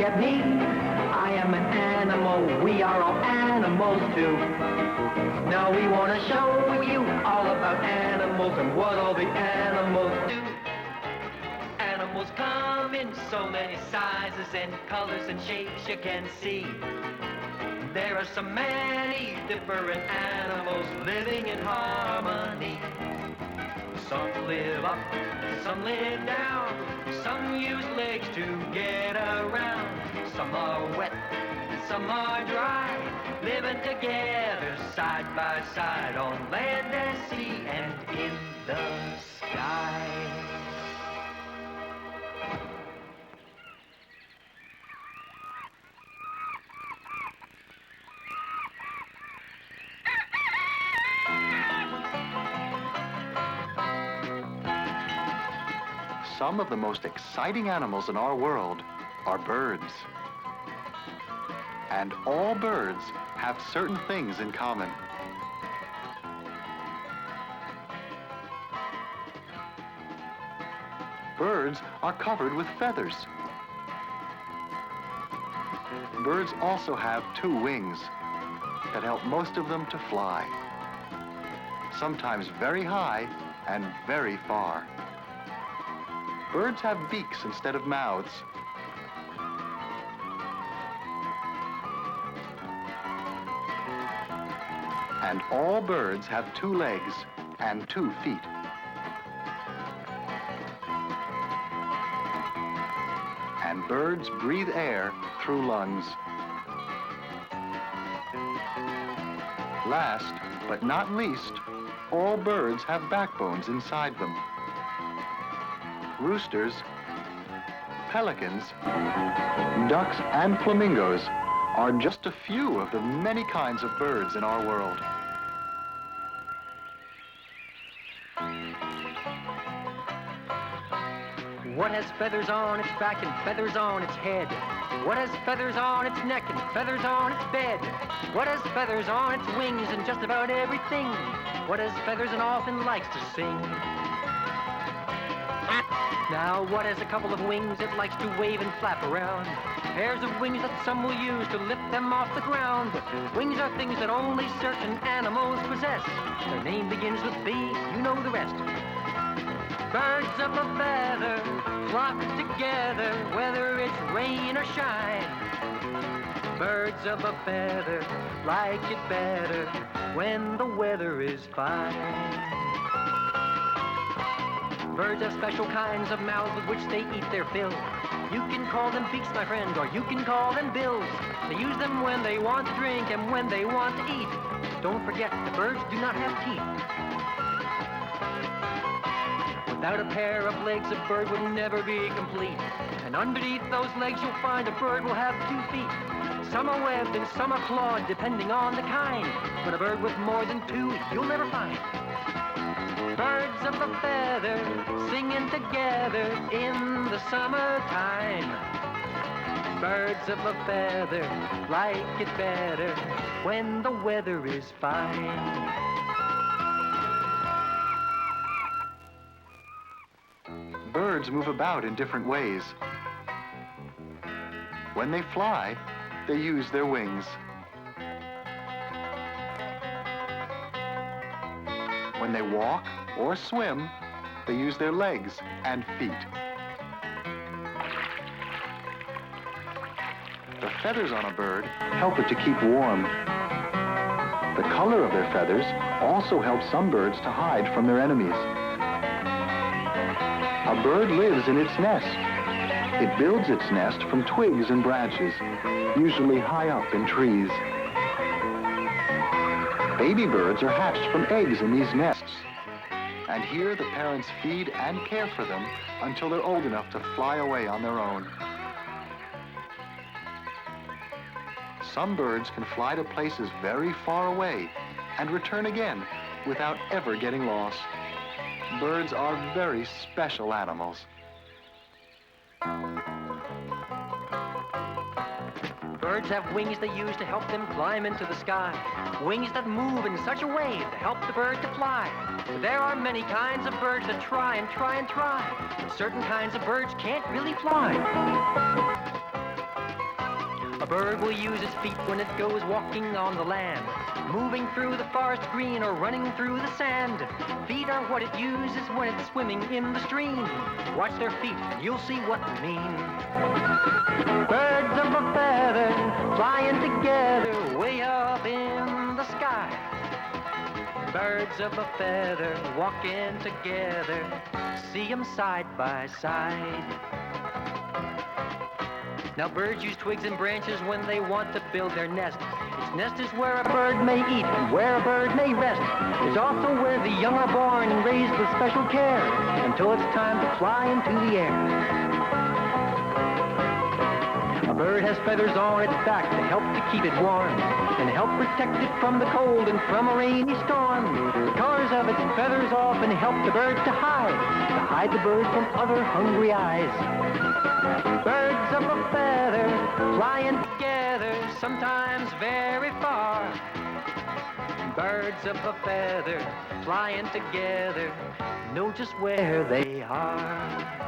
at me. I am an animal, we are all animals too. Now we want to show you all about animals and what all the animals do. Animals come in so many sizes and colors and shapes you can see. There are so many different animals living in harmony. Some live up, some live down, some use legs to get around. Some are wet, some are dry, living together side by side on land and sea and in the sky. Some of the most exciting animals in our world are birds. And all birds have certain things in common. Birds are covered with feathers. Birds also have 2 wings that help most of them to fly, sometimes very high and very far. Birds have beaks instead of mouths. And all birds have 2 legs and 2 feet. And birds breathe air through lungs. Last but not least, all birds have backbones inside them. Roosters, pelicans, ducks, and flamingos are just a few of the many kinds of birds in our world. What has feathers on its back and feathers on its head? What has feathers on its neck and feathers on its bed? What has feathers on its wings and just about everything? What has feathers and often likes to sing? Now, what has a couple of wings it likes to wave and flap around? Pairs of wings that some will use to lift them off the ground. Wings are things that only certain animals possess. Their name begins with B, you know the rest. Birds of a feather flock together, whether it's rain or shine. Birds of a feather like it better when the weather is fine. Birds have special kinds of mouths with which they eat their fill. You can call them beaks, my friend, or you can call them bills. They use them when they want to drink and when they want to eat. Don't forget, the birds do not have teeth. Without a pair of legs, a bird would never be complete. And underneath those legs, you'll find a bird will have 2 feet. Some are webbed and some are clawed, depending on the kind. But a bird with more than 2, you'll never find. Birds of a feather singing together in the summertime. Birds of a feather like it better when the weather is fine. Birds move about in different ways. When they fly, they use their wings. When they walk or swim, they use their legs and feet. The feathers on a bird help it to keep warm. The color of their feathers also helps some birds to hide from their enemies. A bird lives in its nest. It builds its nest from twigs and branches, usually high up in trees. Baby birds are hatched from eggs in these nests. And here the parents feed and care for them until they're old enough to fly away on their own. Some birds can fly to places very far away and return again without ever getting lost. Birds are very special animals. Birds have wings they use to help them climb into the sky. Wings that move in such a way to help the bird to fly. But there are many kinds of birds that try and try and try. But certain kinds of birds can't really fly. bird will use its feet when it goes walking on the land, moving through the forest green or running through the sand. Feet are what it uses when it's swimming in the stream. Watch their feet and you'll see what I mean. Birds of a feather flying together way up in the sky. Birds of a feather walking together, see 'em side by side. Now birds use twigs and branches when they want to build their nest. Its nest is where a bird may eat and where a bird may rest. It's also where the young are born and raised with special care until it's time to fly into the air. A bird has feathers on its back to help to keep it warm and help protect it from the cold and from a rainy storm. The colors of its feathers often help the bird to hide the bird from other hungry eyes. Birds of a feather flying together, sometimes very far. Birds of a feather flying together, know just where they are.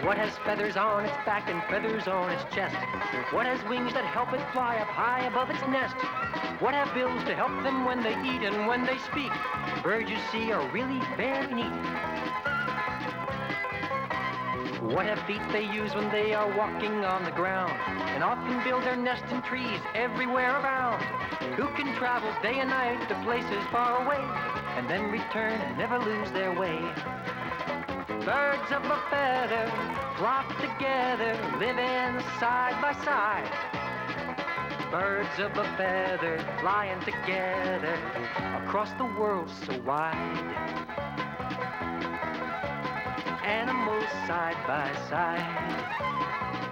What has feathers on its back and feathers on its chest? What has wings that help it fly up high above its nest? What have bills to help them when they eat and when they speak? Birds you see are really very neat. What have feet they use when they are walking on the ground and often build their nest in trees everywhere around? Who can travel day and night to places far away and then return and never lose their way? Birds of a feather flock together, living side by side. Birds of a feather flying together across the world so wide. Animals side by side.